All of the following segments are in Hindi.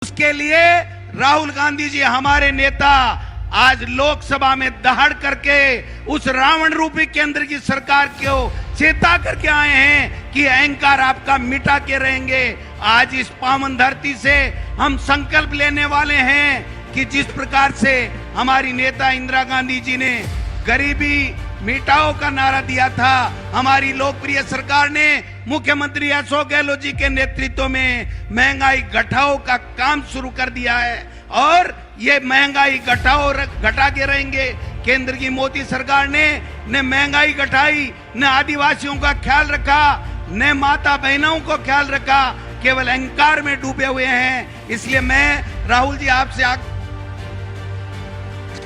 उसके लिए राहुल गांधी जी हमारे नेता आज लोकसभा में दहाड़ करके उस रावण रूपी केंद्र की सरकार को चेता करके आए हैं कि अहंकार आपका मिटा के रहेंगे। आज इस पावन धरती से हम संकल्प लेने वाले हैं कि जिस प्रकार से हमारी नेता इंदिरा गांधी जी ने गरीबी मिटाओ का नारा दिया था, हमारी लोकप्रिय सरकार ने मुख्यमंत्री अशोक गहलोत जी के नेतृत्व में महंगाई घटाओ का काम शुरू कर दिया है और ये महंगाई घटा के रहेंगे। केंद्र की मोदी सरकार ने न महंगाई घटाई, न आदिवासियों का ख्याल रखा, न माता बहनों को ख्याल रखा, केवल अहंकार में डूबे हुए हैं। इसलिए मैं राहुल जी आपसे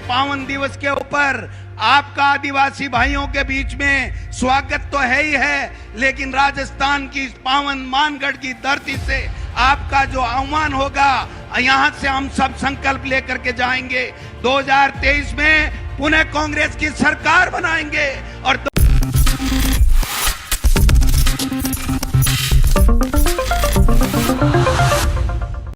पावन दिवस के ऊपर आपका आदिवासी भाइयों के बीच में स्वागत तो है ही है, लेकिन राजस्थान की इस पावन मानगढ़ की धरती से आपका जो अवमान होगा, यहां से हम सब संकल्प लेकर के जाएंगे। 2023 में पुनः कांग्रेस की सरकार बनाएंगे और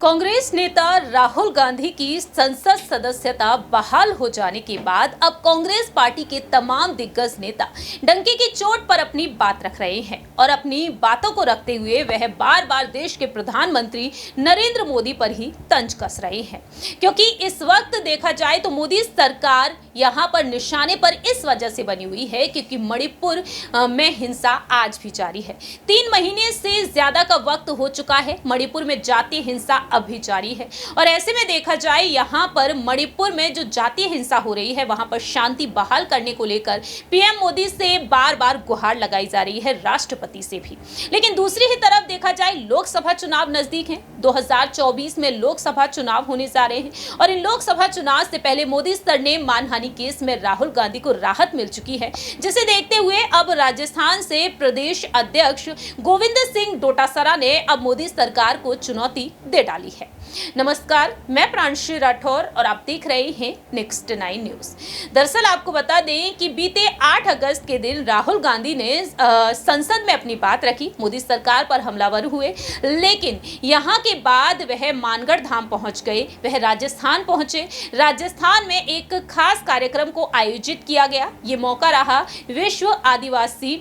कांग्रेस नेता राहुल गांधी की संसद सदस्यता बहाल हो जाने के बाद अब कांग्रेस पार्टी के तमाम दिग्गज नेता डंके की चोट पर अपनी बात रख रहे हैं और अपनी बातों को रखते हुए वह बार बार देश के प्रधानमंत्री नरेंद्र मोदी पर ही तंज कस रहे हैं, क्योंकि इस वक्त देखा जाए तो मोदी सरकार यहां पर निशाने पर इस वजह से बनी हुई है क्योंकि मणिपुर में हिंसा आज भी जारी है। 3 महीने से ज्यादा का वक्त हो चुका है, मणिपुर में जातीय हिंसा अभी जारी है और ऐसे में देखा जाए यहां पर मणिपुर में जो जातीय हिंसा हो रही है वहां पर शांति बहाल करने को लेकर पीएम मोदी से बार बार गुहार लगाई जा रही है, राष्ट्रपति से भी। लेकिन दूसरी ही तरफ देखा जाए लोकसभा चुनाव नजदीक हैं, 2024 में लोकसभा चुनाव होने जा रहे हैं और इन लोकसभा चुनाव से पहले मोदी सर ने मानहानि केस में राहुल गांधी को राहत मिल चुकी है, जिसे देखते हुए अब राजस्थान से प्रदेश अध्यक्ष गोविंद सिंह डोटासरा ने अब मोदी सरकार को चुनौती दे डाली है। नमस्कार, मैं प्रांशी राठौर और आप देख रहे हैं नेक्स्ट 9 न्यूज। दरअसल आपको बता दें कि बीते 8 अगस्त के दिन राहुल गांधी ने संसद में अपनी बात रखी, मोदी सरकार पर हमलावर हुए, लेकिन यहां के बाद वह मानगढ़ धाम पहुंच गए, वह राजस्थान पहुंचे। राजस्थान में एक खास कार्यक्रम को आयोजित किया गया। ये मौका रहा विश्व आदिवासी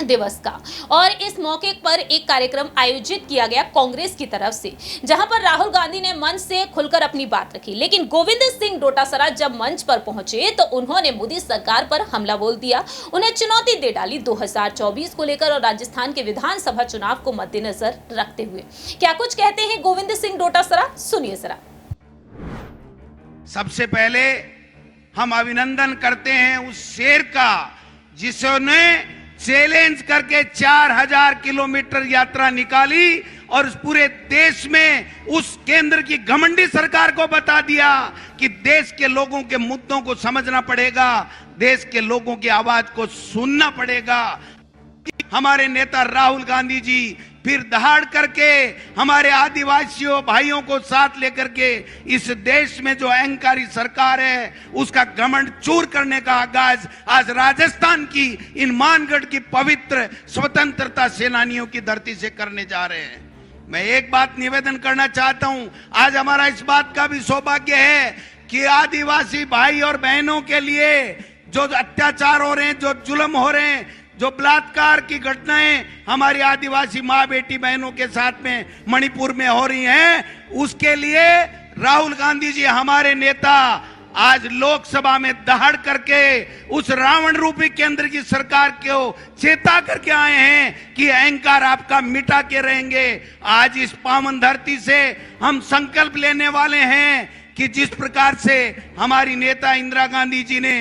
दिवस का और इस मौके पर एक कार्यक्रम आयोजित किया गया कांग्रेस की तरफ से, जहां पर राहुल गांधी ने मंच से खुलकर अपनी बात रखी। लेकिन गोविंद सिंह डोटासरा जब मंच पर पहुंचे तो उन्होंने मोदी सरकार पर हमला बोल दिया, उन्हें चुनौती दे डाली 2024 को लेकर और राजस्थान के विधानसभा चुनाव को मद्देनजर रखते हुए। क्या कुछ कहते हैं गोविंद सिंह डोटासरा, सुनिए जरा। सबसे पहले हम अभिनंदन करते हैं उस शेर का जिसने चैलेंज करके 4000 किलोमीटर यात्रा निकाली और उस पूरे देश में उस केंद्र की घमंडी सरकार को बता दिया कि देश के लोगों के मुद्दों को समझना पड़ेगा, देश के लोगों की आवाज को सुनना पड़ेगा। हमारे नेता राहुल गांधी जी फिर दहाड़ करके हमारे आदिवासियों भाइयों को साथ लेकर के इस देश में जो अहंकारी सरकार है उसका घमंड चूर करने का आगाज आज राजस्थान की इन मानगढ़ की पवित्र स्वतंत्रता सेनानियों की धरती से करने जा रहे हैं। मैं एक बात निवेदन करना चाहता हूं, आज हमारा इस बात का भी सौभाग्य है कि आदिवासी भाई और बहनों के लिए जो अत्याचार हो रहे हैं, जो जुल्म हो रहे हैं, जो बलात्कार की घटनाएं हमारी आदिवासी माँ बेटी बहनों के साथ में मणिपुर में हो रही हैं, उसके लिए राहुल गांधी जी हमारे नेता आज लोकसभा में दहाड़ करके उस रावण रूपी केंद्र की सरकार को चेता करके आए हैं कि अहंकार आपका मिटा के रहेंगे। आज इस पावन धरती से हम संकल्प लेने वाले हैं कि जिस प्रकार से हमारी नेता इंदिरा गांधी जी ने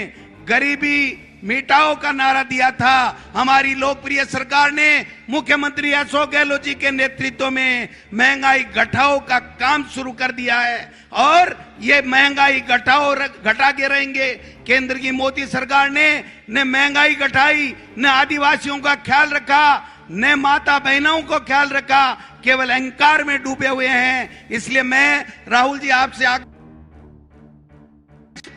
गरीबी मिटाओ का नारा दिया था, हमारी लोकप्रिय सरकार ने मुख्यमंत्री अशोक गहलोत जी के नेतृत्व में महंगाई घटाओ का काम शुरू कर दिया है और ये महंगाई घटा के रहेंगे। केंद्र की मोदी सरकार ने न महंगाई घटाई, न आदिवासियों का ख्याल रखा, न माता बहनों को ख्याल रखा, केवल अहंकार में डूबे हुए हैं। इसलिए मैं राहुल जी आपसे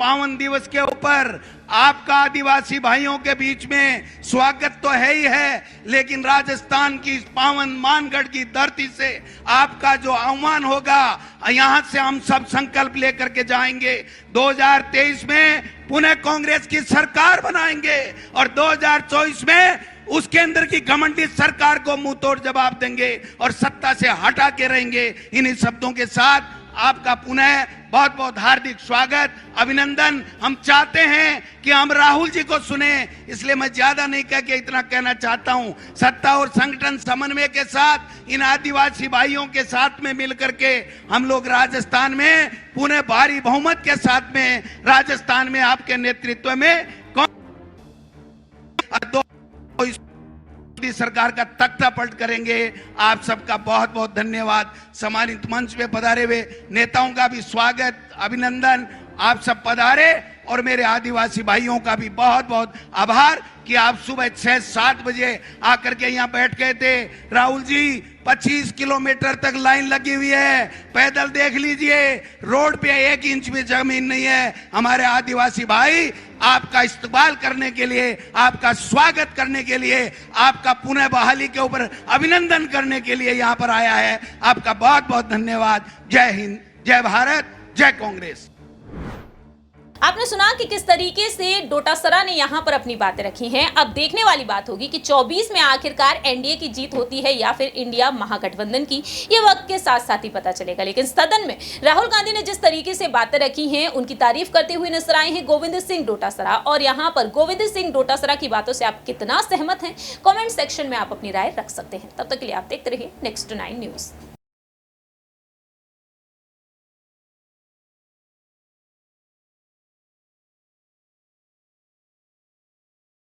पावन दिवस के ऊपर आपका आदिवासी भाइयों के बीच में स्वागत तो है ही है, लेकिन राजस्थान की इस पावन मानगढ़ की धरती से आपका जो आह्वान होगा, यहां से हम सब संकल्प लेकर के जाएंगे। 2023 में पुनः कांग्रेस की सरकार बनाएंगे और 2024 में उसके अंदर की घमंडी सरकार को मुंह तोड़ जवाब देंगे और सत्ता से हटा के रहेंगे। इन्हीं शब्दों के साथ आपका पुनः बहुत बहुत हार्दिक स्वागत, अभिनंदन। हम चाहते हैं कि हम राहुल जी को सुने, इसलिए मैं ज्यादा नहीं कह के इतना कहना चाहता हूं। सत्ता और संगठन समन्वय के साथ इन आदिवासी भाइयों के साथ में मिलकर के हम लोग राजस्थान में पुनः भारी बहुमत के साथ में राजस्थान में आपके नेतृत्व में सरकार का तख्ता पलट करेंगे। आप सबका बहुत बहुत धन्यवाद। सम्मानित मंच पे पधारे हुए नेताओं का भी स्वागत, अभिनंदन। आप सब पधारे और मेरे आदिवासी भाइयों का भी बहुत बहुत आभार कि आप सुबह 6-7 बजे आकर के यहाँ बैठ गए थे। राहुल जी 25 किलोमीटर तक लाइन लगी हुई है, पैदल देख लीजिए, रोड पे 1 इंच भी जमीन नहीं है। हमारे आदिवासी भाई आपका इस्तकबाल करने के लिए, आपका स्वागत करने के लिए, आपका पुनः बहाली के ऊपर अभिनंदन करने के लिए यहाँ पर आया है। आपका बहुत बहुत धन्यवाद। जय हिंद, जय भारत, जय कांग्रेस। आपने सुना कि किस तरीके से डोटासरा ने यहां पर अपनी बातें रखी हैं। अब देखने वाली बात होगी कि 24 में आखिरकार एनडीए की जीत होती है या फिर इंडिया महागठबंधन की, ये वक्त के साथ साथ ही पता चलेगा। लेकिन सदन में राहुल गांधी ने जिस तरीके से बातें रखी हैं, उनकी तारीफ करते हुए नजर आए हैं गोविंद सिंह डोटासरा। और यहां पर गोविंद सिंह डोटासरा की बातों से आप कितना सहमत हैं, कॉमेंट सेक्शन में आप अपनी राय रख सकते हैं। तब तक के लिए आप देखते रहिए Next 9 न्यूज।